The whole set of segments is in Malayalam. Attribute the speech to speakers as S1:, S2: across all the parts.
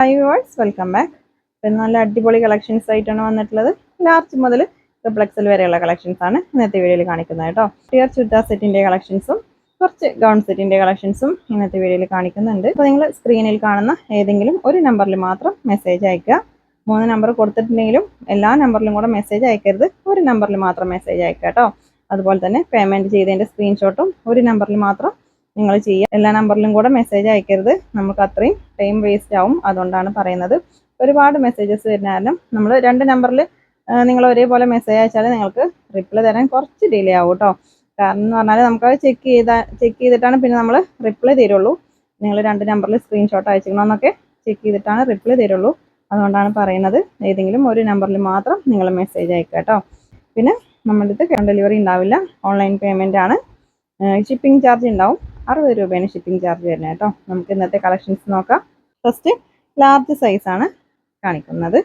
S1: Hi viewers, welcome back. ഇപ്പം നല്ല അടിപൊളി കളക്ഷൻസ് ആയിട്ടാണ് വന്നിട്ടുള്ളത്. ലാർജ് മുതൽ ട്രിപ്പിൾ എക്സൽ വരെയുള്ള കളക്ഷൻസ് ആണ് ഇന്നത്തെ വീഡിയോയിൽ കാണിക്കുന്നത് കേട്ടോ. ടിയർ ചുരിദാർ സെറ്റിന്റെ കളക്ഷൻസും കുറച്ച് ഗൗൺ സെറ്റിന്റെ കളക്ഷൻസും ഇന്നത്തെ വീഡിയോയിൽ കാണിക്കുന്നുണ്ട്. അപ്പോൾ നിങ്ങൾ സ്ക്രീനിൽ കാണുന്ന ഏതെങ്കിലും ഒരു നമ്പറിൽ മാത്രം മെസ്സേജ് അയക്കുക. 3 നമ്പർ കൊടുത്തിട്ടുണ്ടെങ്കിലും എല്ലാ നമ്പറിലും കൂടെ മെസ്സേജ് അയക്കരുത്, ഒരു നമ്പറിൽ മാത്രം മെസ്സേജ് അയക്കുക കേട്ടോ. അതുപോലെ തന്നെ പേയ്മെന്റ് ചെയ്തതിന്റെ സ്ക്രീൻഷോട്ടും ഒരു നമ്പറിൽ മാത്രം നിങ്ങൾ ചെയ്യുക. എല്ലാ നമ്പറിലും കൂടെ മെസ്സേജ് അയക്കരുത്, നമുക്ക് അത്രയും ടൈം വേസ്റ്റ് ആവും. അതുകൊണ്ടാണ് പറയുന്നത്. ഒരുപാട് മെസ്സേജസ് വരുന്ന കാരണം നമ്മൾ 2 നമ്പറിൽ നിങ്ങൾ ഒരേപോലെ മെസ്സേജ് അയച്ചാൽ നിങ്ങൾക്ക് റിപ്ലൈ തരാൻ കുറച്ച് ഡിലേ ആവും കേട്ടോ. കാരണം എന്ന് പറഞ്ഞാൽ നമുക്കത് ചെക്ക് ചെയ്തിട്ടാണ് പിന്നെ നമ്മൾ റിപ്ലൈ തരുള്ളൂ. നിങ്ങൾ 2 നമ്പറിൽ സ്ക്രീൻഷോട്ട് അയച്ചിക്കണമെന്നൊക്കെ ചെക്ക് ചെയ്തിട്ടാണ് റിപ്ലൈ തരുള്ളൂ. അതുകൊണ്ടാണ് പറയുന്നത്, ഏതെങ്കിലും ഒരു നമ്പറിൽ മാത്രം നിങ്ങൾ മെസ്സേജ് അയക്കുക കേട്ടോ. പിന്നെ നമ്മുടെ അടുത്ത് ക്യാഷ് ഡെലിവറി ഉണ്ടാവില്ല, ഓൺലൈൻ പേയ്മെന്റ് ആണ്. ഷിപ്പിംഗ് ചാർജ് ഉണ്ടാവും. 60 രൂപയാണ് ഷിപ്പിംഗ് ചാർജ് വരുന്നത് കേട്ടോ. നമുക്ക് ഇന്നത്തെ കളക്ഷൻസ് നോക്കാം. ഫസ്റ്റ് ലാർജ് സൈസ് ആണ് കാണിക്കുന്നത്.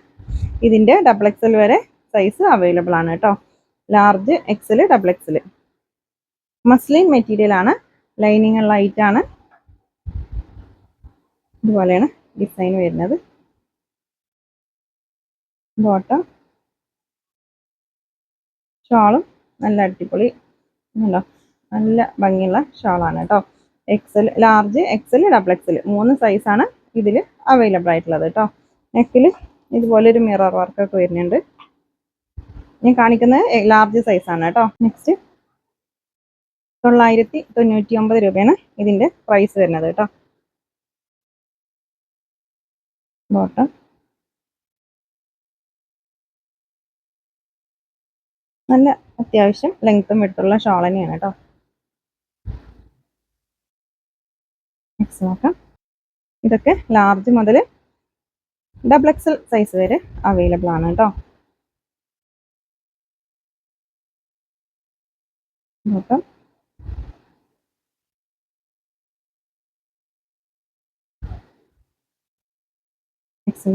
S1: ഇതിന്റെ ഡബിൾ എക്സൽ വരെ സൈസ് അവൈലബിൾ ആണ് കേട്ടോ. Large, XL, double XL. Muslin material ആണ്, ലൈനിങ് ഉള്ള ആണ്. ഇതുപോലെയാണ് ഡിസൈൻ വരുന്നത്. ബോട്ടം, ഷാളും നല്ല അടിപൊളി, നല്ല ഭംഗിയുള്ള ഷാളാണ് കേട്ടോ. XL, large, XL, double XL 3 സൈസാണ് ഇതിൽ അവൈലബിൾ ആയിട്ടുള്ളത് കേട്ടോ. നെക്കിൽ ഇതുപോലെ ഒരു മിറർ വർക്കൊക്കെ വരുന്നുണ്ട്. ഞാൻ കാണിക്കുന്നത് ലാർജ് സൈസാണ് കേട്ടോ. നെക്സ്റ്റ് 999 രൂപയാണ് ഇതിന്റെ പ്രൈസ് വരുന്നത് കേട്ടോ. ബോട്ടം നല്ല അത്യാവശ്യം ലെങ്ത്തും വിട്ടുള്ള ഷാൾ തന്നെയാണ് കേട്ടോ. നെക്സ്റ്റ് നോക്കാം. ഇതൊക്കെ ലാർജ് മുതൽ ഡബിൾ എക്സൽ സൈസ് വരെ അവൈലബിൾ ആണ് കേട്ടോ. ബോട്ടം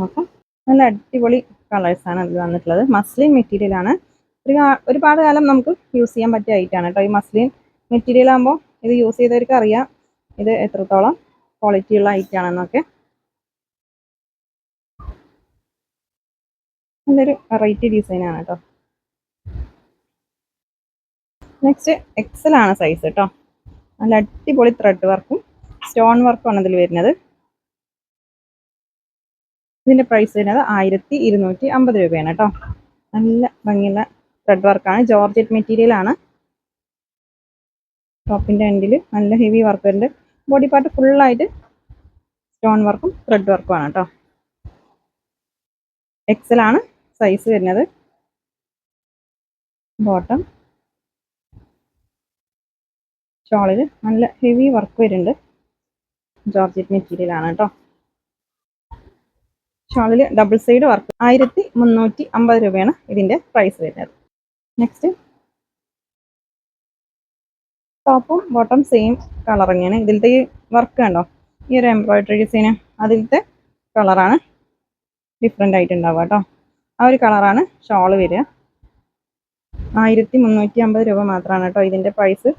S1: നോക്കാം. നല്ല അടിപൊളി കളേഴ്സാണ് ഇതിൽ വന്നിട്ടുള്ളത്. മസ്ലിൻ മെറ്റീരിയൽ ആണ്. ഒരുപാട് കാലം നമുക്ക് യൂസ് ചെയ്യാൻ പറ്റിയ ഐറ്റാണ് കേട്ടോ. ഈ മസ്ലിൻ മെറ്റീരിയൽ ആകുമ്പോൾ ഇത് യൂസ് ചെയ്തവർക്ക് അറിയാം ഇത് എത്രത്തോളം ക്വാളിറ്റി ഉള്ള ഐറ്റാണെന്നൊക്കെ. നല്ലൊരു വെറൈറ്റി ഡിസൈനാണ് കേട്ടോ. നെക്സ്റ്റ് എക്സൽ ആണ് സൈസ് കേട്ടോ. നല്ല അടിപൊളി ത്രെഡ് വർക്കും സ്റ്റോൺ വർക്കും ആണ് ഇതിൽ വരുന്നത്. ഇതിന്റെ പ്രൈസ് വരുന്നത് 1250 രൂപയാണ് കേട്ടോ. നല്ല ഭംഗിയുള്ള ത്രെഡ് വർക്കാണ്, ജോർജറ്റ് മെറ്റീരിയൽ ആണ്. ടോപ്പിന്റെ എൻഡിൽ നല്ല ഹെവി വർക്ക് വരുന്നുണ്ട്. ബോഡി പാർട്ട് ഫുള്ളായിട്ട് സ്റ്റോൺ വർക്കും ത്രെഡ് വർക്കും ആണ് കേട്ടോ. എക്സൽ ആണ് സൈസ് വരുന്നത്. ബോട്ടം, ഷോളിൽ നല്ല ഹെവി വർക്ക് വരുന്നുണ്ട്. ജോർജറ്റ് മെറ്റീരിയൽ ആണ് കേട്ടോ. ഷോളിൽ ഡബിൾ സൈഡ് വർക്ക്. 1350 രൂപയാണ് ഇതിന്റെ പ്രൈസ് വരുന്നത്. നെക്സ്റ്റ് ടോപ്പും ബോട്ടം സെയിം കളർ തന്നെയാണ്. ഇതിലത്തെ ഈ വർക്ക് കണ്ടോ, ഈ ഒരു എംബ്രോയിഡറി ഡിസൈന് അതിലത്തെ കളറാണ് ഡിഫറെൻ്റ് ആയിട്ട് ഉണ്ടാവുക കേട്ടോ. ആ ഒരു കളറാണ് ഷോള് വരിക. 1350 രൂപ മാത്രമാണ് കേട്ടോ ഇതിന്റെ പ്രൈസ്.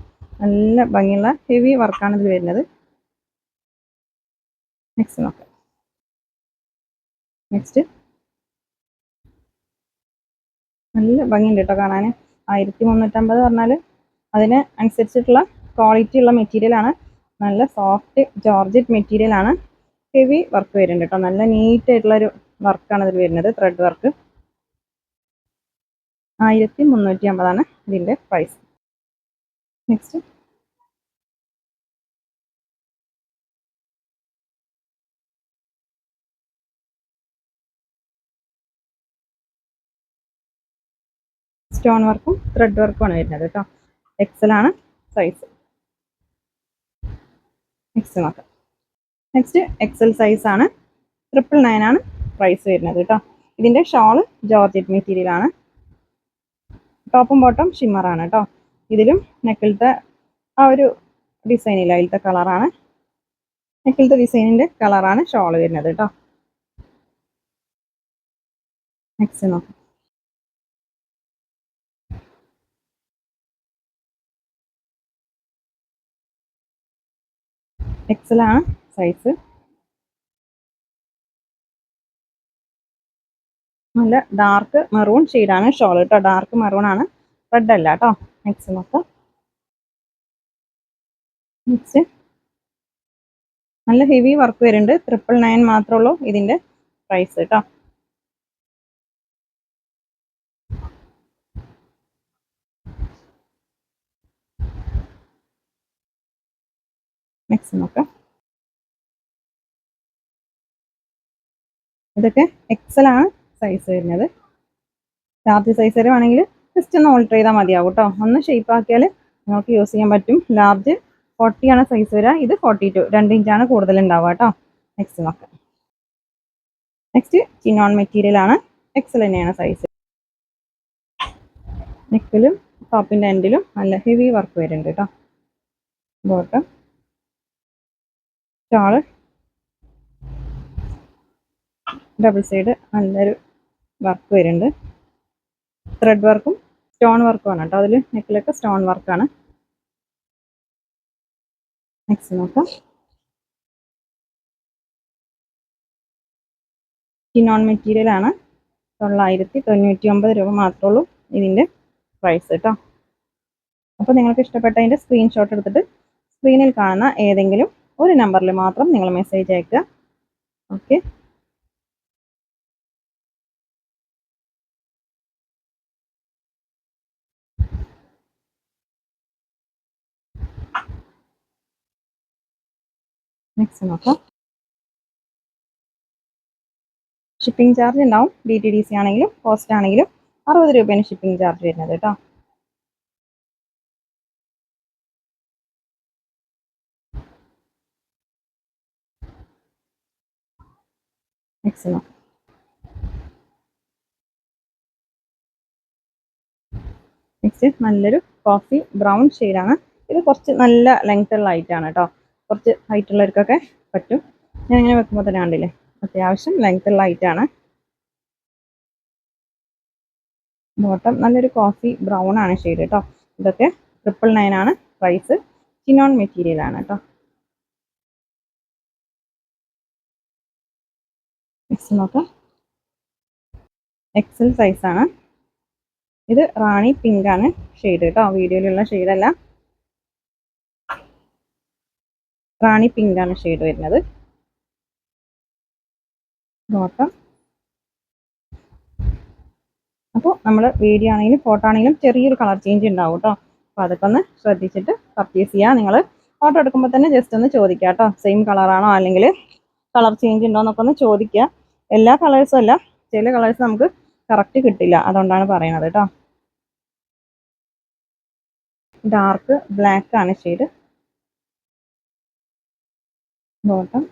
S1: നല്ല ഭംഗിയുള്ള ഹെവി വർക്കാണ് ഇതിൽ വരുന്നത്. നെക്സ്റ്റ് നോക്കാം. നെക്സ്റ്റ് നല്ല ഭംഗിയുണ്ട് കേട്ടോ കാണാൻ. 1350 പറഞ്ഞാൽ അതിന് അനുസരിച്ചിട്ടുള്ള ക്വാളിറ്റി ഉള്ള മെറ്റീരിയൽ ആണ്. നല്ല സോഫ്റ്റ് ജോർജറ്റ് മെറ്റീരിയൽ ആണ്. ഹെവി വർക്ക് വരുന്നുണ്ട് കേട്ടോ. നല്ല നീറ്റ് ആയിട്ടുള്ള ഒരു വർക്കാണ് ഇതിൽ വരുന്നത്, ത്രെഡ് വർക്ക്. 1350 ഇതിന്റെ പ്രൈസ്. നെക്സ്റ്റ് സ്റ്റോൺ വർക്കും ത്രെഡ് വർക്കും ആണ് വരുന്നത് കേട്ടോ. എക്സൽ ആണ് സൈസ്. നെക്സ്റ്റ് നോക്കാം. നെക്സ്റ്റ് എക്സൽ സൈസ് ആണ്. 999 ആണ് പ്രൈസ് വരുന്നത് കേട്ടോ. ഇതിന്റെ ഷോള് ജോർജറ്റ് മെറ്റീരിയൽ ആണ്. ടോപ്പും ബോട്ടം ഷിമ്മർ ആണ് കേട്ടോ. ഇതിലും നെക്കിലത്തെ ആ ഒരു ഡിസൈനില്ല, അതിലത്തെ കളറാണ്. നെക്കിലത്തെ ഡിസൈനിന്റെ കളറാണ് ഷോള് വരുന്നത് കേട്ടോ. നെക്സ്റ്റ് നോക്കാം. എക്സൽ ആണ് സൈസ്. നല്ല ഡാർക്ക് മെറൂൺ ഷെയ്ഡാണ് ഷോൾ കേട്ടോ. ഡാർക്ക് മെറൂൺ ആണ്, റെഡ് അല്ല കേട്ടോ. നെക്സ്റ്റ് നോക്കാം. നെക്സ്റ്റ് നല്ല ഹെവി വർക്ക് വരുന്നുണ്ട്. 999 മാത്രമേ ഉള്ളൂ ഇതിന്റെ പ്രൈസ് കേട്ടോ. നെക്സ്റ്റ് നോക്കാം. ഇതൊക്കെ എക്സൽ ആണ് സൈസ് വരുന്നത്. ലാർജ് സൈസ് വരുവാണെങ്കിൽ ജസ്റ്റ് ഒന്ന് ഓൾട്ടർ ചെയ്താൽ മതിയാവും കേട്ടോ. ഒന്ന് ഷേപ്പ് ആക്കിയാൽ നമുക്ക് യൂസ് ചെയ്യാൻ പറ്റും. ലാർജ് 40 ആണ് സൈസ് വരിക, ഇത് 42, 2 ഇഞ്ചാണ് കൂടുതൽ ഉണ്ടാവുക കേട്ടോ. നെക്സ്റ്റ് നോക്കാം. നെക്സ്റ്റ് ചിനോൺ മെറ്റീരിയൽ ആണ്, എക്സൽ തന്നെയാണ് സൈസ്. നെക്കിലും ടോപ്പിന്റെ എൻഡിലും നല്ല ഹെവി വർക്ക് വരുന്നുണ്ട് കേട്ടോ. ബോട്ടം ഷാള് ഡബിൾ സൈഡ് നല്ലൊരു വർക്ക് വരുന്നുണ്ട്. ത്രെഡ് വർക്കും സ്റ്റോൺ വർക്കും ആണ് കേട്ടോ. അതിൽ നെക്കിലൊക്കെ സ്റ്റോൺ വർക്കാണ്. നെക്സ്റ്റ് നോക്കാം. ചിനോൺ മെറ്റീരിയൽ ആണ്, 999 രൂപ മാത്രമേ ഉള്ളൂ ഇതിന്റെ പ്രൈസ് കേട്ടോ. അപ്പോൾ നിങ്ങൾക്ക് ഇഷ്ടപ്പെട്ടതിന്റെ സ്ക്രീൻഷോട്ട് എടുത്തിട്ട് സ്ക്രീനിൽ കാണുന്ന ഏതെങ്കിലും ഒരു നമ്പറിൽ മാത്രം നിങ്ങൾ മെസ്സേജ് അയക്കുക. ഓക്കെ. നെക്സ്റ്റ് നോക്കാം. ഷിപ്പിംഗ് ചാർജ് ഉണ്ടാവും. DTDC ആണെങ്കിലും പോസ്റ്റ് ആണെങ്കിലും 60 രൂപയാണ് ഷിപ്പിംഗ് ചാർജ് വരുന്നത് കേട്ടോ. നെക്സ്റ്റ് നോക്കാം. നെക്സ്റ്റ് നല്ലൊരു കോഫി ബ്രൗൺ ഷെയ്ഡാണ്. ഇത് കുറച്ച് നല്ല ലെങ്ത് ഉള്ള ഐറ്റാണ് കേട്ടോ. കുറച്ച് ഹൈറ്റ് ഉള്ളവർക്കൊക്കെ പറ്റും. ഞാൻ ഇങ്ങനെ വെക്കുമ്പോൾ തന്നെ കണ്ടില്ലേ, അത്യാവശ്യം ലെങ്ത് ഉള്ള ഐറ്റാണ്. ബോട്ടം നല്ലൊരു കോഫി ബ്രൗൺ ആണ് ഷെയ്ഡ് കേട്ടോ. ഇതൊക്കെ 999 ആണ് പ്രൈസ്. ചിനോൺ മെറ്റീരിയൽ ആണ് കേട്ടോ. നെക്സ്റ്റ് നോക്കാം. എക്സൽ സൈസ് ആണ്. ഇത് റാണി പിങ്ക് ആണ് ഷെയ്ഡ് കേട്ടോ. വീഡിയോയിലുള്ള ഷെയ്ഡല്ല, റാണി പിങ്ക് ആണ് ഷെയ്ഡ് വരുന്നത്. ബോട്ടം അപ്പോൾ നമ്മൾ വീഡിയോ ആണെങ്കിലും ഫോട്ടോ ആണെങ്കിലും ചെറിയൊരു കളർ ചേഞ്ച് ഉണ്ടാവും കേട്ടോ. അപ്പോൾ അതൊക്കെ ഒന്ന് ശ്രദ്ധിച്ചിട്ട് പർച്ചേസ് ചെയ്യുക. നിങ്ങൾ ഫോട്ടോ എടുക്കുമ്പോൾ തന്നെ ജസ്റ്റ് ഒന്ന് ചോദിക്കുക കേട്ടോ, സെയിം കളറാണോ അല്ലെങ്കിൽ കളർ ചേഞ്ച് ഉണ്ടോ എന്നൊക്കെ ഒന്ന് ചോദിക്കുക. എല്ലാ കളേഴ്സും അല്ല, ചില കളേഴ്സ് നമുക്ക് കറക്റ്റ് കിട്ടില്ല, അതുകൊണ്ടാണ് പറയുന്നത് കേട്ടോ. ഡാർക്ക് ബ്ലാക്ക് ആണ് ഷെയ്ഡ്. ബോട്ടം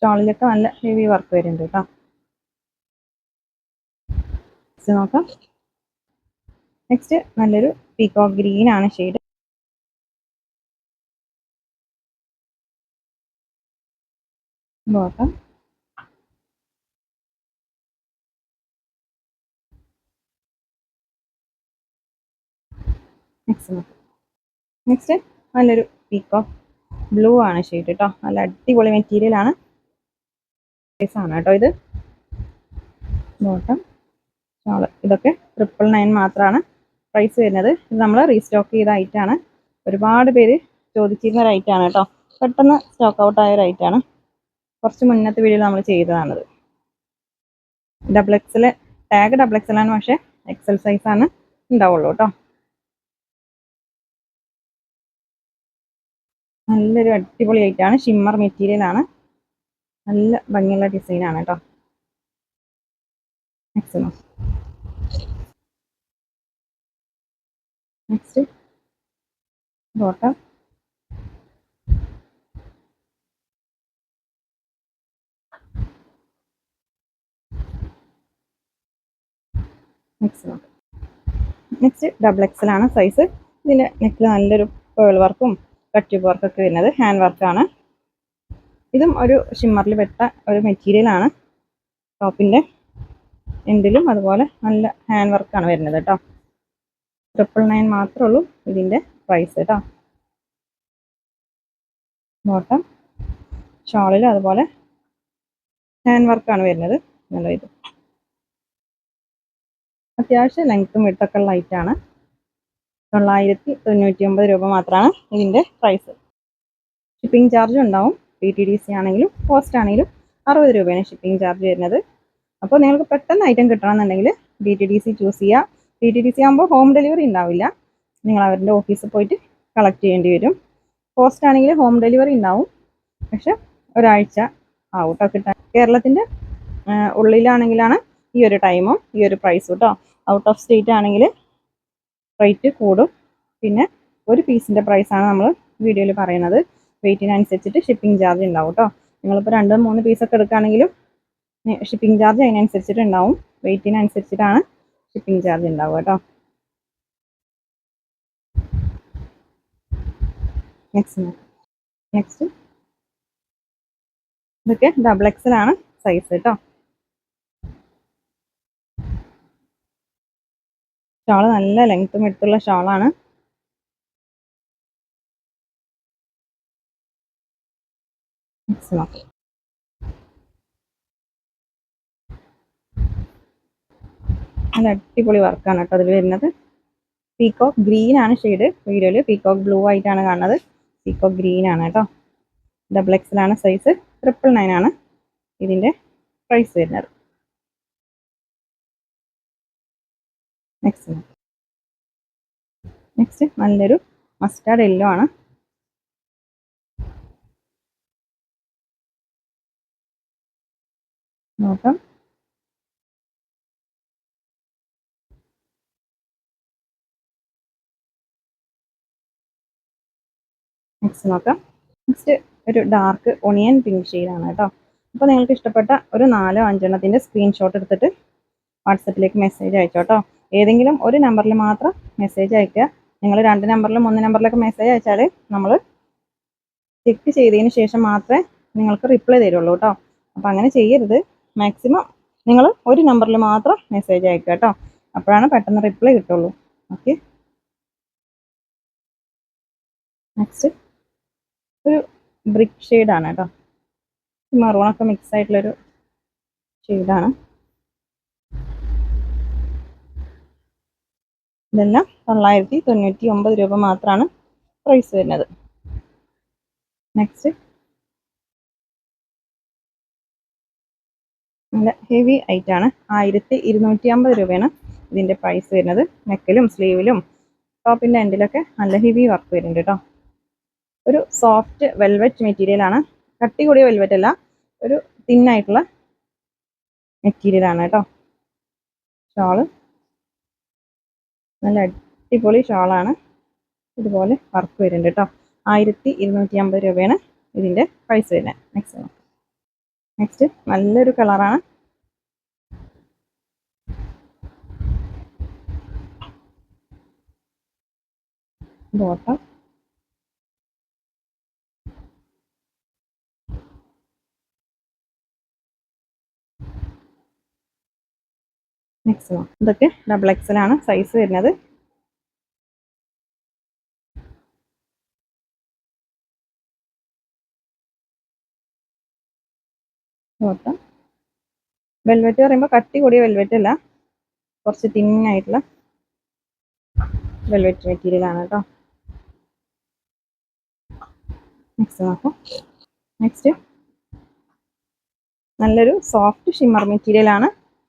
S1: ഷോളിലൊക്കെ നല്ല ഹെവി വർക്ക് വരുന്നുണ്ട് കേട്ടോ. നെക്സ്റ്റ് നോക്കാം. നെക്സ്റ്റ് നല്ലൊരു പീകോക്ക് ഗ്രീൻ ആണ് ഷെയ്ഡ്. ബോട്ടം നെക്സ്റ്റ് നോക്കാം. നെക്സ്റ്റ് നല്ലൊരു പീകോക്ക് ബ്ലൂ ആണ് ഷെയ്ഡ് കേട്ടോ. നല്ല അടിപൊളി മെറ്റീരിയൽ ആണ്. ആണ് കേട്ടോ ഇത്. ബോട്ടം ഷോള് ഇതൊക്കെ 999 മാത്രമാണ് പ്രൈസ് വരുന്നത്. ഇത് നമ്മൾ റീസ്റ്റോക്ക് ചെയ്ത ഐറ്റാണ്. ഒരുപാട് പേര് ചോദിച്ചിരുന്ന ഒരു ഐറ്റാണ് കേട്ടോ. പെട്ടെന്ന് സ്റ്റോക്ക് ഔട്ട് ആയ ഒരു ഐറ്റാണ്. കുറച്ച് മുന്നത്തെ വീഡിയോയിൽ നമ്മൾ ചെയ്തതാണിത്. Double excel tag double excel ആണ്, പക്ഷേ എക്സൽ സൈസ് ആണ് ഉണ്ടാവുള്ളൂ കേട്ടോ. നല്ലൊരു അടിപൊളി ഐറ്റാണ്. ഷിമ്മർ മെറ്റീരിയൽ ആണ്. നല്ല ഭംഗിയുള്ള ഡിസൈൻ ആണ് കേട്ടോ. Next next bottom next double excel ആണ് സൈസ്. ഇതിൻ്റെ നെക്കിൽ നല്ലൊരു പേൾ വർക്കും കട്ട് വർക്കൊക്കെ വരുന്നത് ഹാൻഡ് വർക്കാണ്. ഇതും ഒരു ഷിമ്മറിൽ വെട്ട ഒരു മെറ്റീരിയൽ ആണ്. ടോപ്പിൻ്റെ എൻഡിലും അതുപോലെ നല്ല ഹാൻഡ് വർക്കാണ് വരുന്നത് കേട്ടോ. 999 മാത്രമേ ഉള്ളൂ ഇതിൻ്റെ പ്രൈസ് കേട്ടോ. ബോട്ടം ഷോളിൽ അതുപോലെ ഹാൻഡ് വർക്കാണ് വരുന്നത്. നല്ല ഇത് അത്യാവശ്യം ലെങ്ത്തും വിഡ്ത്തൊക്കെ ഉള്ള ഐറ്റാണ്. 999 രൂപ മാത്രമാണ് ഇതിൻ്റെ പ്രൈസ്. ഷിപ്പിംഗ് ചാർജ് ഉണ്ടാവും. DTDC ആണെങ്കിലും പോസ്റ്റ് ആണെങ്കിലും 60 രൂപയാണ് ഷിപ്പിംഗ് ചാർജ് വരുന്നത്. അപ്പോൾ നിങ്ങൾക്ക് പെട്ടെന്ന് ഐറ്റം കിട്ടണമെന്നുണ്ടെങ്കിൽ DTDC ചൂസ് ചെയ്യുക. DTDC ആകുമ്പോൾ ഹോം ഡെലിവറി ഉണ്ടാവില്ല, നിങ്ങൾ അവരുടെ ഓഫീസിൽ പോയിട്ട് കളക്ട് ചെയ്യേണ്ടി വരും. പോസ്റ്റ് ആണെങ്കിൽ ഹോം ഡെലിവറി ഉണ്ടാവും, പക്ഷെ ഒരാഴ്ച ആവും കേട്ടോ കിട്ടാൻ. കേരളത്തിൻ്റെ ഉള്ളിലാണെങ്കിലാണ് ഈ ഒരു ടൈമും ഈ ഒരു പ്രൈസും കേട്ടോ. ഔട്ട് ഓഫ് സ്റ്റേറ്റ് ആണെങ്കിൽ റേറ്റ് കൂടും. പിന്നെ ഒരു പീസിൻ്റെ പ്രൈസാണ് നമ്മൾ വീഡിയോയിൽ പറയുന്നത്. വെയിറ്റിനനുസരിച്ചിട്ട് ഷിപ്പിംഗ് ചാർജ് ഉണ്ടാവും കേട്ടോ. നിങ്ങളിപ്പോൾ 2-3 പീസൊക്കെ എടുക്കുകയാണെങ്കിലും ഷിപ്പിംഗ് ചാർജ് അതിനനുസരിച്ചിട്ട് ഉണ്ടാവും. വെയിറ്റിനനുസരിച്ചിട്ടാണ് ഷിപ്പിംഗ് ചാർജ് ഉണ്ടാവുക കേട്ടോ. നെക്സ്റ്റ് ഇതൊക്കെ XXL ആണ് സൈസ് കേട്ടോ. ഷാള് നല്ല ലെങ്ത്തും എടുത്തുള്ള ഷാളാണ്. നല്ല അടിപൊളി വർക്കാണ് കേട്ടോ അതിൽ വരുന്നത്. പീകോക്ക് ഗ്രീൻ ആണ് ഷെയ്ഡ്. വീഡിയോയിൽ പീകോക്ക് ബ്ലൂ ആയിട്ടാണ് കാണുന്നത്. പീകോക്ക് ഗ്രീൻ ആണ് കേട്ടോ. XXL ആണ് സൈസ്. 999 ആണ് ഇതിൻ്റെ പ്രൈസ് വരുന്നത്. നെക്സ്റ്റ് നല്ലൊരു മസ്റ്റാർഡ് യെല്ലോ ആണ്. നോക്കാം. നെക്സ്റ്റ് ഒരു ഡാർക്ക് ഒണിയൻ പിങ്ക് ഷെയ്ഡാണ് കേട്ടോ. അപ്പോൾ നിങ്ങൾക്ക് ഇഷ്ടപ്പെട്ട ഒരു 4-5 സ്ക്രീൻഷോട്ട് എടുത്തിട്ട് വാട്സപ്പിലേക്ക് മെസ്സേജ് അയച്ചോട്ടോ. ഏതെങ്കിലും ഒരു നമ്പറിൽ മാത്രം മെസ്സേജ് അയക്കുക. നിങ്ങൾ 2 നമ്പറിലും 3 നമ്പറിലൊക്കെ മെസ്സേജ് അയച്ചാൽ നമ്മൾ ചെക്ക് ചെയ്തതിന് ശേഷം മാത്രമേ നിങ്ങൾക്ക് റിപ്ലൈ തരുള്ളൂ കേട്ടോ. അപ്പോൾ അങ്ങനെ ചെയ്യരുത്. മാക്സിമം നിങ്ങൾ ഒരു നമ്പറിൽ മാത്രം മെസ്സേജ് അയക്കുക കേട്ടോ. അപ്പോഴാണ് പെട്ടെന്ന് റിപ്ലൈ കിട്ടുള്ളൂ. ഓക്കെ. നെക്സ്റ്റ് ഒരു ബ്രിക്ക് ഷെയ്ഡാണ് കേട്ടോ. മറൂണൊക്കെ മിക്സ് ആയിട്ടുള്ളൊരു ഷെയ്ഡാണ്. ഇതെല്ലാം 999 രൂപ മാത്രമാണ് പ്രൈസ് വരുന്നത്. നെക്സ്റ്റ് നല്ല ഹെവി ഐറ്റാണ്. 1250 രൂപയാണ് ഇതിൻ്റെ പ്രൈസ് വരുന്നത്. നെക്കിലും സ്ലീവിലും ടോപ്പിൻ്റെ എൻഡിലൊക്കെ നല്ല ഹെവി വർക്ക് വരുന്നുണ്ട് കേട്ടോ. ഒരു സോഫ്റ്റ് വെൽവെറ്റ് മെറ്റീരിയലാണ്. കട്ടി കൂടിയ വെൽവെറ്റ് അല്ല, ഒരു തിന്നായിട്ടുള്ള മെറ്റീരിയലാണ് കേട്ടോ. ഷാള് നല്ല അടിപൊളി ഷാളാണ്. ഇതുപോലെ വർക്ക് വരുന്നുണ്ട് കേട്ടോ. 1250 രൂപയാണ് ഇതിൻ്റെ പ്രൈസ് വരുന്നത്. നെക്സ്റ്റ് നല്ലൊരു കളറാണ്. ബോട്ടം ഇതൊക്കെ XXL ആണ് സൈസ് വരുന്നത്. ബോട്ടം വെൽവെറ്റ് പറയുമ്പോൾ കട്ടി കൂടിയ വെൽവെറ്റ് അല്ല, കുറച്ച് തിന്നായിട്ടുള്ള വെൽവെറ്റ് മെറ്റീരിയൽ ആണ് കേട്ടോ. നെക്സ്റ്റ് നല്ലൊരു സോഫ്റ്റ് ഷിമ്മർ മെറ്റീരിയൽ ആണ്.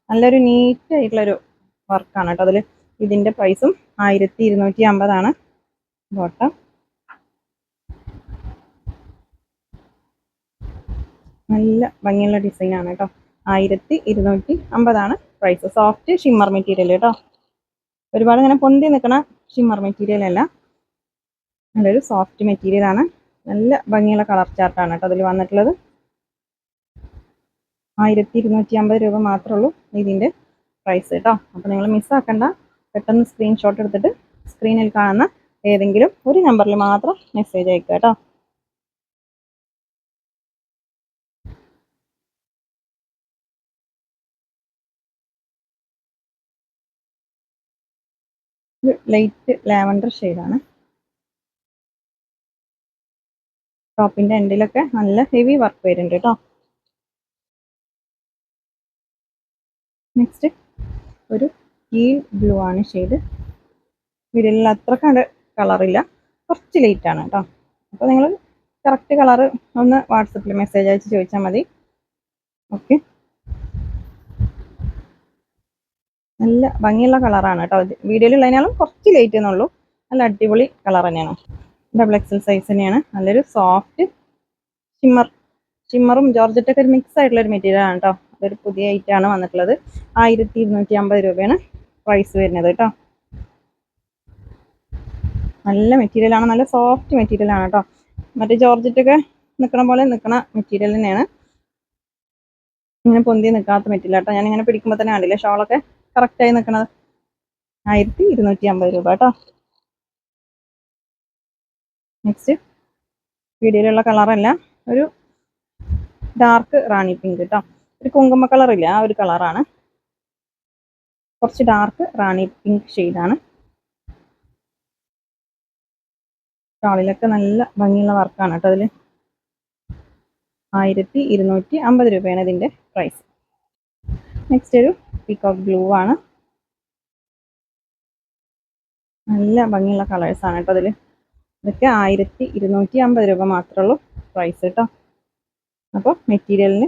S1: നല്ലൊരു നീറ്റ് ആയിട്ടുള്ളൊരു വർക്കാണ് കേട്ടോ അതിൽ. ഇതിൻ്റെ പ്രൈസും 1250 ആണ്. ബോട്ടം നല്ല ഭംഗിയുള്ള ഡിസൈനാണ് കേട്ടോ. 1250 ആണ് പ്രൈസ്. സോഫ്റ്റ് ഷിമ്മർ മെറ്റീരിയൽ കേട്ടോ. ഒരുപാട് ഇങ്ങനെ പൊന്തി നിൽക്കണ ഷിമ്മർ മെറ്റീരിയൽ അല്ല, നല്ലൊരു സോഫ്റ്റ് മെറ്റീരിയൽ ആണ്. നല്ല ഭംഗിയുള്ള കളർ ചാർട്ടാണ് കേട്ടോ അതിൽ വന്നിട്ടുള്ളത്. 1250 രൂപ മാത്രമേ ഉള്ളൂ ഇതിൻ്റെ പ്രൈസ് കേട്ടോ. അപ്പോൾ നിങ്ങൾ മിസ്സാക്കണ്ട. പെട്ടെന്ന് സ്ക്രീൻഷോട്ട് എടുത്തിട്ട് സ്ക്രീനിൽ കാണുന്ന ഏതെങ്കിലും ഒരു നമ്പറിൽ മാത്രം മെസ്സേജ് അയക്കുക കേട്ടോ. ഒരു ലൈറ്റ് ലാവൻഡർ ഷെയ്ഡാണ്. ടോപ്പിൻ്റെ എൻഡിലൊക്കെ നല്ല ഹെവി വർക്ക് വരുന്നുണ്ട് കേട്ടോ. നെക്സ്റ്റ് ഒരു ടീൽ ബ്ലൂ ആണ് ഷെയ്ഡ്. വീഡിയോയിൽ അത്ര കണ്ട് കളറില്ല, കുറച്ച് ലൈറ്റ് ആണ് കേട്ടോ. അപ്പോൾ നിങ്ങൾ കറക്റ്റ് കളറ് ഒന്ന് വാട്സപ്പിൽ മെസ്സേജ് അയച്ച് ചോദിച്ചാൽ മതി. ഓക്കെ, നല്ല ഭംഗിയുള്ള കളറാണ് കേട്ടോ. വീഡിയോയിലുള്ളതിനാലും കുറച്ച് ലൈറ്റ് എന്നുള്ളൂ. നല്ല അടിപൊളി കളർ തന്നെയാണ്. ഡബിൾ എക്സൽ സൈസ് തന്നെയാണ്. നല്ലൊരു സോഫ്റ്റ് ഷിമ്മറും ജോർജറ്റൊക്കെ ഒരു മിക്സ് ആയിട്ടുള്ള ഒരു മെറ്റീരിയൽ ആണ് കേട്ടോ. അതൊരു പുതിയ ഐറ്റാണ് വന്നിട്ടുള്ളത്. 1250 രൂപയാണ് പ്രൈസ് വരുന്നത് കേട്ടോ. നല്ല മെറ്റീരിയലാണ്, നല്ല സോഫ്റ്റ് മെറ്റീരിയൽ ആണ് കേട്ടോ. മറ്റേ ജോർജറ്റൊക്കെ നിൽക്കണ പോലെ നിൽക്കണ മെറ്റീരിയൽ തന്നെയാണ്. ഇങ്ങനെ പൊന്തി നിൽക്കാത്ത മെറ്റീരിയൽ കേട്ടോ. ഞാനിങ്ങനെ പിടിക്കുമ്പോൾ തന്നെ കണ്ടില്ലേ ഷോളൊക്കെ കറക്റ്റായി നിൽക്കണത്. 1250 രൂപ കേട്ടോ. നെക്സ്റ്റ് വീഡിയോയിലുള്ള കളറല്ല, ഒരു ഡാർക്ക് റാണി പിങ്ക് കേട്ടോ. ഒരു കുങ്കുമ കളറില്ല, ആ ഒരു കളറാണ്. കുറച്ച് ഡാർക്ക് റാണി പിങ്ക് ഷെയ്ഡാണ്. ഷോളിലൊക്കെ നല്ല ഭംഗിയുള്ള വർക്കാണ് കേട്ടോ. അതിൽ 1250 രൂപയാണ് ഇതിൻ്റെ പ്രൈസ്. നെക്സ്റ്റ് ഒരു പീകോക്ക് ബ്ലൂ ആണ്. നല്ല ഭംഗിയുള്ള കളേഴ്സാണ് കേട്ടോ അതിൽ. ഇതൊക്കെ 1250 രൂപ മാത്രമേ ഉള്ളൂ പ്രൈസ് കേട്ടോ. അപ്പോൾ മെറ്റീരിയലിന്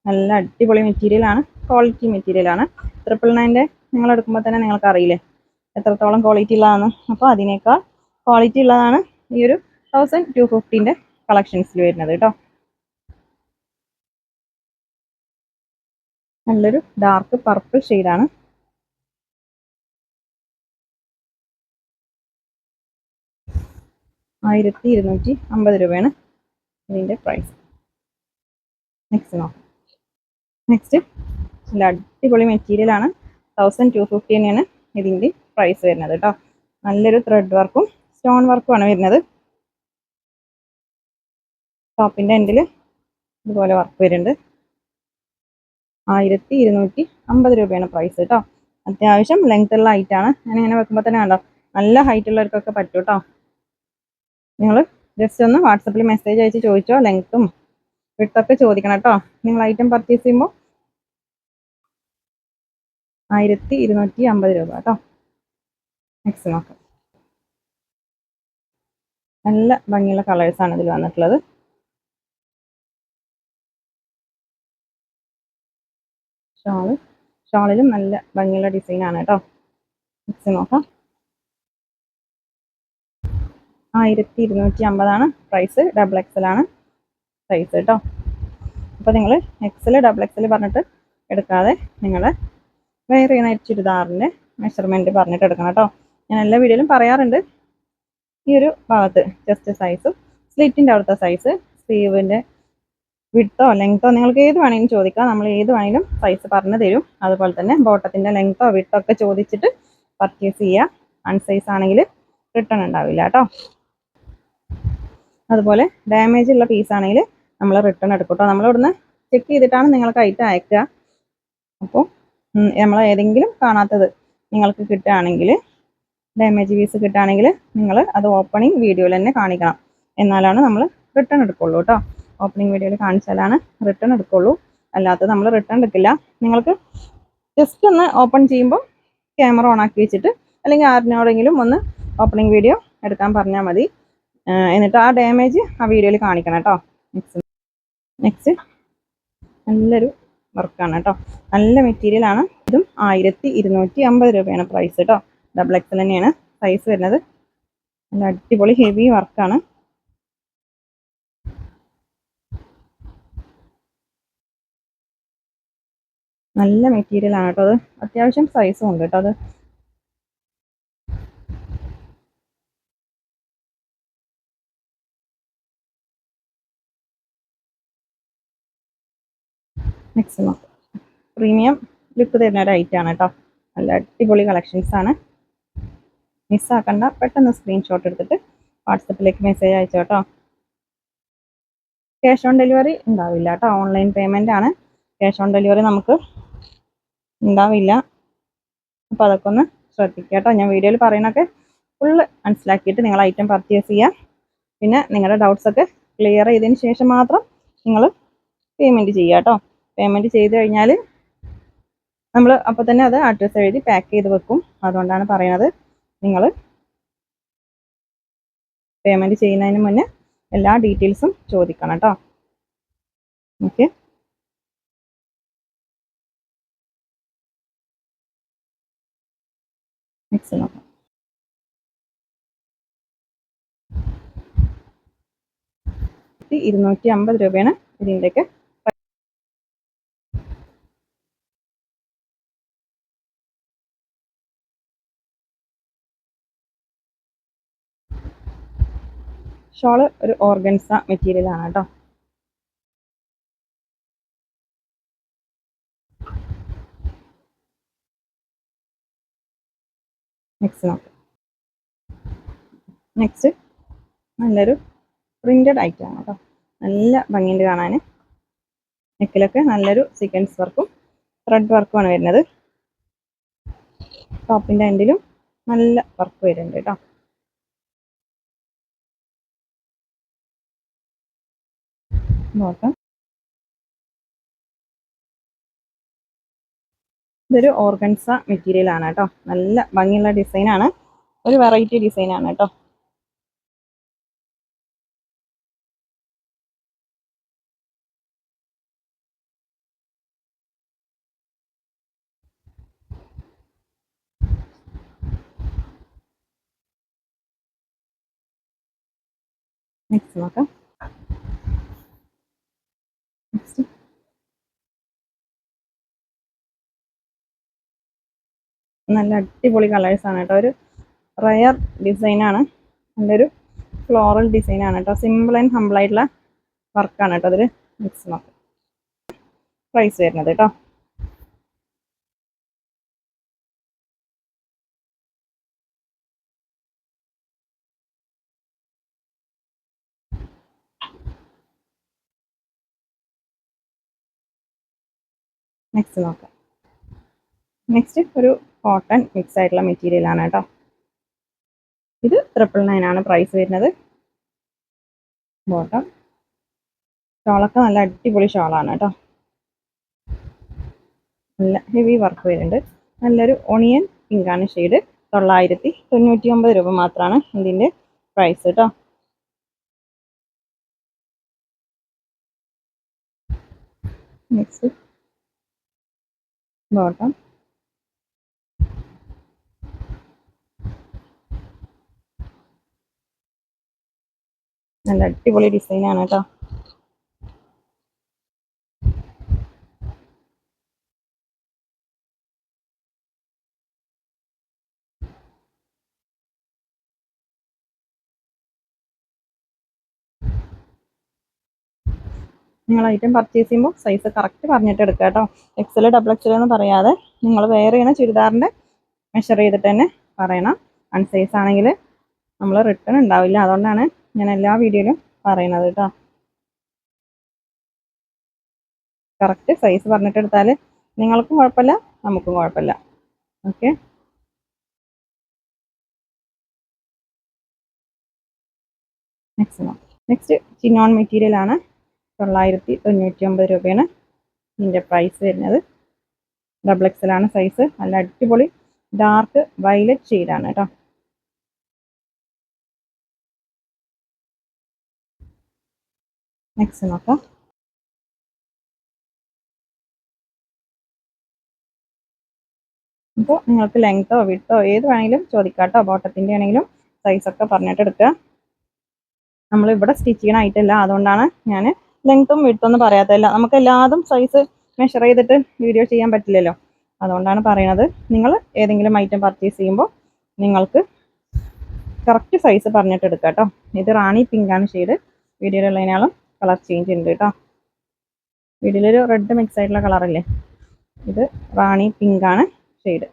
S1: നല്ല അടിപൊളി മെറ്റീരിയലാണ്, ക്വാളിറ്റി മെറ്റീരിയലാണ്. 999 നിങ്ങൾ എടുക്കുമ്പോൾ തന്നെ നിങ്ങൾക്ക് അറിയില്ലേ എത്രത്തോളം ക്വാളിറ്റി ഉള്ളതാണ്. അപ്പോൾ അതിനേക്കാൾ ക്വാളിറ്റി ഉള്ളതാണ് ഈ ഒരു 1250 കളക്ഷൻസിൽ വരുന്നത് കേട്ടോ. നല്ലൊരു ഡാർക്ക് പർപ്പിൾ ഷെയ്ഡാണ്. ആയിരത്തി 1250 രൂപയാണ് ഇതിൻ്റെ പ്രൈസ്. നെക്സ്റ്റ് നോക്കാം. നെക്സ്റ്റ് നല്ല അടിപൊളി മെറ്റീരിയലാണ്. 1250 തന്നെയാണ് ഇതിൻ്റെ പ്രൈസ് വരുന്നത് കേട്ടോ. നല്ലൊരു ത്രെഡ് വർക്കും സ്റ്റോൺ വർക്കുമാണ് വരുന്നത്. ടോപ്പിൻ്റെ എൻഡിൽ ഇതുപോലെ വർക്ക് വരുന്നുണ്ട്. 1250 രൂപയാണ് പ്രൈസ് കേട്ടോ. അത്യാവശ്യം ലെങ്ത് ഉള്ള ഹൈറ്റാണ്. ഞാനിങ്ങനെ വെക്കുമ്പോൾ തന്നെ കണ്ടോ നല്ല ഹൈറ്റ് ഉള്ളവർക്കൊക്കെ പറ്റും കേട്ടോ. നിങ്ങൾ ജസ്റ്റ് ഒന്ന് വാട്സപ്പിൽ മെസ്സേജ് അയച്ച് ചോദിച്ചോ, ലെങ്ത്തും വിഡ്ത്തൊക്കെ ചോദിക്കണം കേട്ടോ. നിങ്ങൾ ഐറ്റം പർച്ചേസ് ചെയ്യുമ്പോൾ 1250 രൂപ കേട്ടോ. നെക്സ്റ്റ് നോക്കാം. നല്ല ഭംഗിയുള്ള കളേഴ്സാണ് ഇതിൽ വന്നിട്ടുള്ളത്. ഷോളിലും നല്ല ഭംഗിയുള്ള ഡിസൈനാണ് കേട്ടോ. നെക്സ്റ്റ് നോക്കാം. 1250 പ്രൈസ്. ഡബിൾ എക്സൽ ആണ് സൈസ് കേട്ടോ. അപ്പോൾ നിങ്ങൾ എക്സൽ ഡബിൾ എക്സൽ പറഞ്ഞിട്ട് എടുക്കാതെ നിങ്ങൾ വെയർ ചെയ്യുന്ന ചുരിദാറിൻ്റെ മെഷർമെൻറ്റ് പറഞ്ഞിട്ട് എടുക്കണം കേട്ടോ. ഞാൻ എല്ലാ വീഡിയോയിലും പറയാറുണ്ട്. ഈ ഒരു ഭാഗത്ത് ചെസ്റ്റ് സൈസും സ്ലിറ്റിൻ്റെ അവിടുത്തെ സൈസ്, സ്ലീവിൻ്റെ വിഡ്ത്തോ ലെങ്ത്തോ നിങ്ങൾക്ക് ഏത് വേണമെങ്കിലും ചോദിക്കാം. നമ്മൾ ഏത് വേണമെങ്കിലും സൈസ് പറഞ്ഞു തരും. അതുപോലെ തന്നെ ബോട്ടത്തിൻ്റെ ലെങ്ത്തോ വിഡ്ത്തോ ഒക്കെ ചോദിച്ചിട്ട് പർച്ചേസ് ചെയ്യുക. അൺസൈസ് ആണെങ്കിൽ റിട്ടേൺ ഉണ്ടാവില്ല കേട്ടോ. അതുപോലെ ഡാമേജ് ഉള്ള പീസ് ആണെങ്കിൽ നമ്മൾ റിട്ടേൺ എടുക്കും കേട്ടോ. നമ്മളിവിടുന്ന് ചെക്ക് ചെയ്തിട്ടാണ് നിങ്ങൾക്ക് ഐറ്റം അയക്കുക. അപ്പോൾ നമ്മൾ ഏതെങ്കിലും കാണാത്തത് നിങ്ങൾക്ക് കിട്ടുകയാണെങ്കിൽ, ഡാമേജ് പീസ് കിട്ടുകയാണെങ്കിൽ നിങ്ങൾ അത് ഓപ്പണിംഗ് വീഡിയോയിൽ തന്നെ കാണിക്കണം. എന്നാലാണ് നമ്മൾ റിട്ടേൺ എടുക്കുള്ളൂ കേട്ടോ. ഓപ്പണിംഗ് വീഡിയോയിൽ കാണിച്ചാലാണ് റിട്ടേൺ എടുക്കുള്ളൂ. അല്ലാത്തത് നമ്മൾ റിട്ടേൺ എടുക്കില്ല. നിങ്ങൾക്ക് ജസ്റ്റ് ഒന്ന് ഓപ്പൺ ചെയ്യുമ്പോൾ ക്യാമറ ഓൺ ആക്കി വെച്ചിട്ട് അല്ലെങ്കിൽ ആരിനോടെങ്കിലും ഒന്ന് ഓപ്പണിംഗ് വീഡിയോ എടുക്കാൻ പറഞ്ഞാൽ മതി. എന്നിട്ട് ആ ഡാമേജ് ആ വീഡിയോയിൽ കാണിക്കണം കേട്ടോ. നെക്സ്റ്റ് നല്ലൊരു വർക്കാണ് കേട്ടോ. നല്ല മെറ്റീരിയലാണ്. ഇതും 1250 രൂപയാണ് പ്രൈസ് കേട്ടോ. ഡബിൾ എക്സൽ തന്നെയാണ് സൈസ് വരുന്നത്. നല്ല അടിപൊളി ഹെവി വർക്കാണ്. നല്ല മെറ്റീരിയലാണ് കേട്ടോ. അത് അത്യാവശ്യം സൈസും ഉണ്ട് കേട്ടോ. അത് നെക്സ്റ്റ് നോക്കാം. പ്രീമിയം ലുക്ക് തരുന്ന ഒരു ഐറ്റം ആണ് കേട്ടോ. നല്ല അടിപൊളി കളക്ഷൻസ് ആണ്. മിസ്സാക്കണ്ട, പെട്ടെന്ന് സ്ക്രീൻഷോട്ട് എടുത്തിട്ട് വാട്സപ്പിലേക്ക് മെസ്സേജ് അയച്ചോ കേട്ടോ. ക്യാഷ് ഓൺ ഡെലിവറി ഉണ്ടാവില്ല കേട്ടോ. ഓൺലൈൻ പേയ്മെൻ്റ് ആണ്. ക്യാഷ് ഓൺ ഡെലിവറി നമുക്ക് ഉണ്ടാവില്ല. അപ്പോൾ അതൊക്കെ ഒന്ന് ശ്രദ്ധിക്കുക കേട്ടോ. ഞാൻ വീഡിയോയിൽ പറയുന്നതൊക്കെ ഫുള്ള് മനസ്സിലാക്കിയിട്ട് നിങ്ങൾ ഐറ്റം പർച്ചേസ് ചെയ്യുക. പിന്നെ നിങ്ങളുടെ ഡൗട്ട്സൊക്കെ ക്ലിയർ ചെയ്തതിന് ശേഷം മാത്രം നിങ്ങൾ പേയ്മെൻറ്റ് ചെയ്യുക കേട്ടോ. പേയ്മെൻറ്റ് ചെയ്ത് കഴിഞ്ഞാൽ നമ്മൾ അപ്പോൾ തന്നെ അത് അഡ്രസ്സ് എഴുതി പാക്ക് ചെയ്ത് വെക്കും. അതുകൊണ്ടാണ് പറയുന്നത്, നിങ്ങൾ പേയ്മെൻറ്റ് ചെയ്യുന്നതിന് മുന്നേ എല്ലാ ഡീറ്റെയിൽസും ചോദിക്കണം കേട്ടോ. ഓക്കെ, നെക്സ്റ്റ് നോക്കാം. ₹250 ഇതിൻ്റെയൊക്കെ. ഷോള് ഒരു ഓർഗൻസ മെറ്റീരിയൽ ആണ് കേട്ടോ. നെക്സ്റ്റ് നോക്കാം. നെക്സ്റ്റ് നല്ലൊരു പ്രിന്റഡ് ഐറ്റം ആണ് കേട്ടോ. നല്ല ഭംഗിയുണ്ട് കാണാൻ. നെക്കിലൊക്കെ നല്ലൊരു സീക്വൻസ് വർക്കും ത്രെഡ് വർക്കുമാണ് വരുന്നത്. ടോപ്പിൻ്റെ എൻഡിലും നല്ല വർക്ക് വരുന്നുണ്ട് കേട്ടോ. നോക്കാം, ഇതൊരു ഓർഗൻസ മെറ്റീരിയൽ ആണ് കേട്ടോ. നല്ല ഭംഗിയുള്ള ഡിസൈനാണ്, ഒരു വെറൈറ്റി ഡിസൈനാണ് കേട്ടോ. നെക്സ്റ്റ് നോക്കാം. നെക്സ്റ്റ് നല്ല അടിപൊളി കളേഴ്സാണ് കേട്ടോ. ഒരു റയർ ഡിസൈനാണ്, നല്ലൊരു ഫ്ലോറൽ ഡിസൈനാണ് കേട്ടോ. സിമ്പിൾ ആൻഡ് ഹമ്പിൾ ആയിട്ടുള്ള വർക്കാണ് കേട്ടോ അതിൽ. നെക്സ്റ്റ് നോക്കാം. പ്രൈസ് വരുന്നത് കേട്ടോ. നെക്സ്റ്റ് നോക്കാം. നെക്സ്റ്റ് ഒരു കോട്ടൺ മിക്സ് ആയിട്ടുള്ള മെറ്റീരിയൽ ആണ് കേട്ടോ. ഇത് 999 ആണ് പ്രൈസ് വരുന്നത്. ബോട്ടം ഷോളൊക്കെ നല്ല അടിപൊളി ഷോളാണ് കേട്ടോ. നല്ല ഹെവി വർക്ക് വരുന്നുണ്ട്. നല്ലൊരു ഓണിയൻ പിങ്കാണ് ഷെയ്ഡ്. ₹999 മാത്രമാണ് ഇതിൻ്റെ പ്രൈസ് കേട്ടോ. നെക്സ്റ്റ് ബോട്ടം നല്ല അടിപൊളി ഡിസൈനാണ് കേട്ടോ. നിങ്ങൾ ഐറ്റം പർച്ചേസ് ചെയ്യുമ്പോൾ സൈസ് കറക്റ്റ് പറഞ്ഞിട്ട് എടുക്കുക കേട്ടോ. XL XXL എന്ന് പറയാതെ നിങ്ങൾ വെയർ ചെയ്യുന്ന ചുരിദാറിൻ്റെ മെഷർ ചെയ്തിട്ട് തന്നെ പറയണം. അൺസൈസ് ആണെങ്കിൽ നമ്മൾ റിട്ടേൺ ഉണ്ടാവില്ല. അതുകൊണ്ടാണ് ഞാൻ എല്ലാ വീഡിയോയിലും പറയുന്നത് കേട്ടോ. കറക്റ്റ് സൈസ് പറഞ്ഞിട്ട് എടുത്താൽ നിങ്ങൾക്കും കുഴപ്പമില്ല, നമുക്കും കുഴപ്പമില്ല. ഓക്കെ, നെക്സ്റ്റ് ചിനോൺ മെറ്റീരിയൽ ആണ്. ₹999 ഇതിൻ്റെ പ്രൈസ് വരുന്നത്. XXL ആണ് സൈസ്. നല്ല അടിപൊളി ഡാർക്ക് വയലറ്റ് ഷെയ്ഡാണ് കേട്ടോ. നെക്സ്റ്റ് നോക്കാം. അപ്പോൾ നിങ്ങൾക്ക് ലെങ്തോ വിഡ്ത്തോ ഏത് വേണമെങ്കിലും ചോദിക്കാം കേട്ടോ. ബോട്ടത്തിൻ്റെ ആണെങ്കിലും സൈസൊക്കെ പറഞ്ഞിട്ട് എടുക്കുക. നമ്മളിവിടെ സ്റ്റിച്ച് ചെയ്യണ ആയിട്ടല്ല, അതുകൊണ്ടാണ് ഞാൻ ലെങ്ത്തും വിഡ്ത്തൊന്നും പറയാത്തല്ല. നമുക്ക് എല്ലാതും സൈസ് മെഷർ ചെയ്തിട്ട് വീഡിയോ ചെയ്യാൻ പറ്റില്ലല്ലോ. അതുകൊണ്ടാണ് പറയുന്നത്, നിങ്ങൾ ഏതെങ്കിലും ഐറ്റം പർച്ചേസ് ചെയ്യുമ്പോൾ നിങ്ങൾക്ക് കറക്റ്റ് സൈസ് പറഞ്ഞിട്ട് എടുക്കുക കേട്ടോ. ഇത് റാണി പിങ്കാണ് ഷെയ്ഡ്. വീഡിയോയിലുള്ളതിനാളും കളർ ചേഞ്ച് ഉണ്ട് കേട്ടോ. വീഡിയോയിലൊരു റെഡ് മിക്സ് ആയിട്ടുള്ള കളറല്ലേ, ഇത് റാണി പിങ്കാണ് ഷെയ്ഡ്.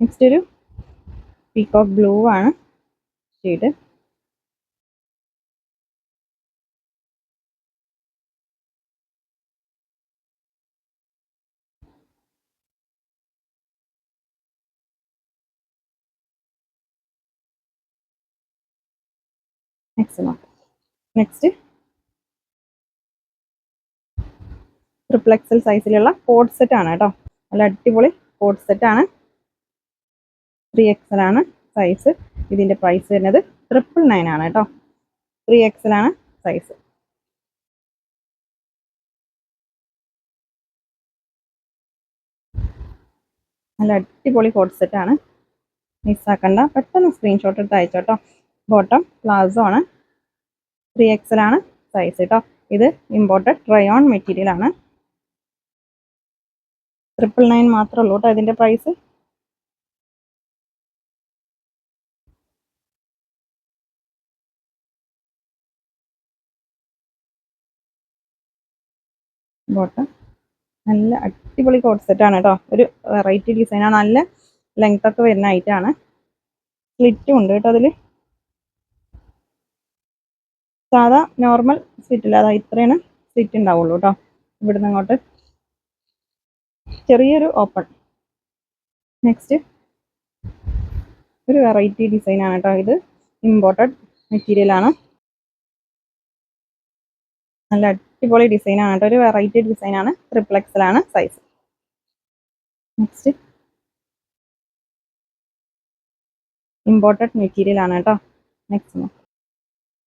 S1: നെക്സ്റ്റ് ഒരു പീകോക്ക് ബ്ലൂ ആണ് ഷെയ്ഡ്. നെക്സ്റ്റ് XXL സൈസിലുള്ള കോഡ് സെറ്റ് ആണ് കേട്ടോ. നല്ല അടിപൊളി കോഡ് സെറ്റാണ്. 3XL ആണ് സൈസ്. ഇതിൻ്റെ പ്രൈസ് വരുന്നത് 999 ആണ് കേട്ടോ. 3XL ആണ് സൈസ്. നല്ല അടിപൊളി കോഡ് സെറ്റാണ്. മിസ്സാക്കണ്ട, പെട്ടെന്ന് സ്ക്രീൻഷോട്ട് എടുത്ത് അയച്ചോട്ടോ. ബോട്ടം പ്ലാസോ ആണ്. 3XL ആണ് സൈസ് കേട്ടോ. ഇത് ഇമ്പോർട്ടഡ് റയോൺ മെറ്റീരിയൽ ആണ്. 999 മാത്രമേ ഉള്ളൂ കേട്ടോ ഇതിൻ്റെ പ്രൈസ്. ബോട്ടം നല്ല അടിപൊളി കോഡ് സെറ്റാണ് കേട്ടോ. ഒരു വെറൈറ്റി ഡിസൈനാണ്. നല്ല ലെങ്ത് ഒക്കെ വരുന്ന ഐറ്റാണ്. സ്ലിറ്റും ഉണ്ട് കേട്ടോ അതിൽ. സാധാ നോർമൽ സ്ലിറ്റ് ഇല്ല, അതാ ഇത്രയാണ് സ്ലിറ്റ് ഉണ്ടാവുള്ളൂ കേട്ടോ. ഇവിടുന്ന് അങ്ങോട്ട് ചെറിയൊരു ഓപ്പൺ. നെക്സ്റ്റ് ഒരു വെറൈറ്റി ഡിസൈനാണ് കേട്ടോ. ഇത് ഇമ്പോർട്ടഡ് മെറ്റീരിയൽ ആണ്. നല്ല അടിപൊളി ഡിസൈനാണ് കേട്ടോ. ഒരു വെറൈറ്റി ഡിസൈനാണ്. 3XL ആണ് സൈസ്. നെക്സ്റ്റ് ഇമ്പോർട്ടഡ് മെറ്റീരിയൽ ആണ് കേട്ടോ. നെക്സ്റ്റ്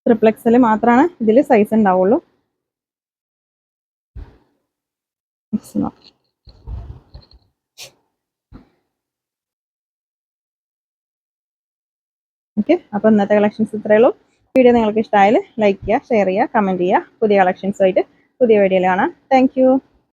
S1: 3XL മാത്രമാണ് ഇതിൽ സൈസ് ഉണ്ടാവുള്ളൂ. ഓക്കെ, അപ്പോൾ ഇന്നത്തെ കളക്ഷൻസ് ഇത്രയേ ഉള്ളൂ. വീഡിയോ നിങ്ങൾക്ക് ഇഷ്ടമായാൽ ലൈക്ക് ചെയ്യുക, ഷെയർ ചെയ്യുക, കമൻറ്റ് ചെയ്യുക. പുതിയ കളക്ഷൻസുമായിട്ട് പുതിയ വീഡിയോയിൽ കാണാം. താങ്ക്